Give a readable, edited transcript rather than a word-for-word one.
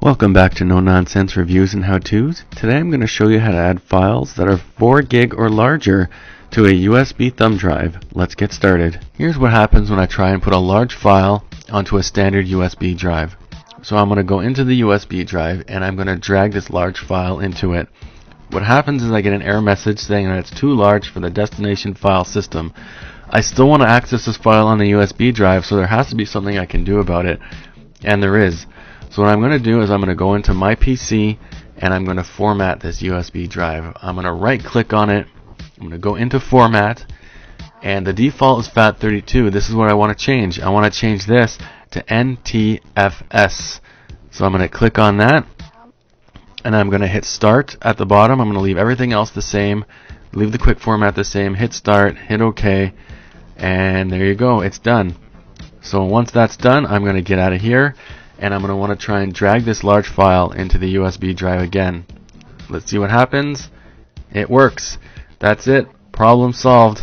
Welcome back to No Nonsense Reviews and How-Tos. Today I'm going to show you how to add files that are 4 gig or larger to a USB thumb drive. Let's get started. Here's what happens when I try and put a large file onto a standard USB drive. So I'm going to go into the USB drive and I'm going to drag this large file into it. What happens is I get an error message saying that it's too large for the destination file system. I still want to access this file on the USB drive, so there has to be something I can do about it. And there is. So what I'm going to do is I'm going to go into my PC and I'm going to format this USB drive. I'm going to right click on it. I'm going to go into format, and the default is FAT32. This is what I want to change. I want to change this to NTFS. So I'm going to click on that and I'm going to hit start at the bottom. I'm going to leave everything else the same, leave the quick format the same, hit start, hit OK, and there you go, it's done. So once that's done, I'm going to get out of here and I'm going to want to try and drag this large file into the USB drive again. Let's see what happens. It works. That's it. Problem solved.